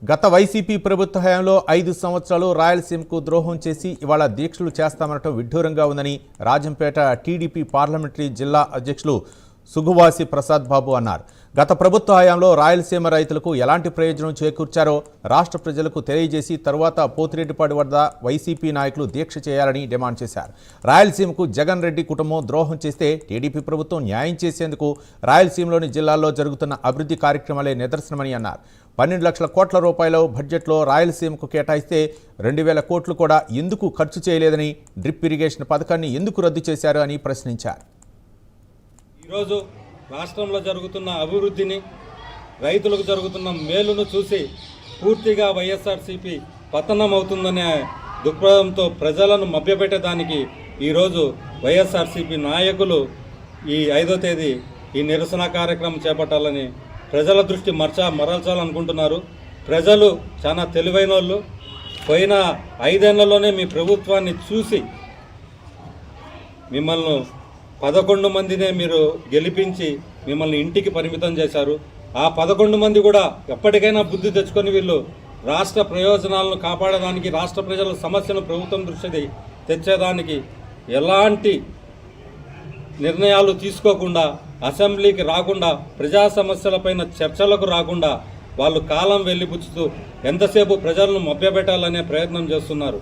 గత వైసీపీ ప్రభుత్వ హయాంలో 5 సంవత్సరాలు రాయలసీమకు ద్రోహం చేసి ఇవాళ దీక్షలు చేస్తామనటం విడ్డూరంగా ఉందని రాజంపేట టీడీపీ పార్లమెంటరీ జిల్లా అధ్యక్షులు సుగువాసి ప్రసాద్ బాబు అన్నారు. గత ప్రభుత్వ హయాంలో రాయలసీమ రైతులకు ఎలాంటి ప్రయోజనం చేకూర్చారో రాష్ట్ర ప్రజలకు తెలియజేసి తరువాత పోతిరెడ్డిపాడు వద్ద వైసీపీ నాయకులు దీక్ష చేయాలని డిమాండ్ చేశారు. రాయలసీమకు జగన్ రెడ్డి కుటుంబం ద్రోహం చేస్తే టీడీపీ ప్రభుత్వం న్యాయం చేసేందుకు రాయలసీమలోని జిల్లాల్లో జరుగుతున్న అభివృద్ధి కార్యక్రమాలే నిదర్శనమని అన్నారు. 12 లక్షల కోట్ల రూపాయల బడ్జెట్లో రాయలసీమకు కేటాయిస్తే 2,000 కోట్లు కూడా ఎందుకు ఖర్చు చేయలేదని, డ్రిప్ ఇరిగేషన్ పథకాన్ని ఎందుకు రద్దు చేశారు అని ప్రశ్నించారు. ఈరోజు రాష్ట్రంలో జరుగుతున్న అభివృద్ధిని, రైతులకు జరుగుతున్న మేలును చూసి పూర్తిగా వైఎస్ఆర్సీపీ పతనం అవుతుందనే దృక్పథంతో ప్రజలను మభ్యపెట్టడానికి ఈరోజు వైఎస్ఆర్సీపీ నాయకులు ఈ 5వ తేదీ ఈ నిరసన కార్యక్రమం చేపట్టాలని ప్రజల దృష్టి మరల్చాలనుకుంటున్నారు. ప్రజలు చాలా తెలివైన వాళ్ళు. పోయిన 5 ఏళ్లలోనే మీ ప్రభుత్వాన్ని చూసి మిమ్మల్ని 11 మందినే మీరు గెలిపించి మిమ్మల్ని ఇంటికి పరిమితం చేశారు. ఆ 11 మంది కూడా ఎప్పటికైనా బుద్ధి తెచ్చుకొని వీళ్ళు రాష్ట్ర ప్రయోజనాలను కాపాడడానికి, రాష్ట్ర ప్రజల సమస్యను ప్రభుత్వం దృష్టికి తెచ్చేదానికి ఎలాంటి నిర్ణయాలు తీసుకోకుండా, అసెంబ్లీకి రాకుండా, ప్రజా సమస్యలపైన చర్చలకు రాకుండా వాళ్ళు కాలం వెళ్ళిపుచ్చుతూ ఎంతసేపు ప్రజలను మభ్యపెట్టాలనే ప్రయత్నం చేస్తున్నారు.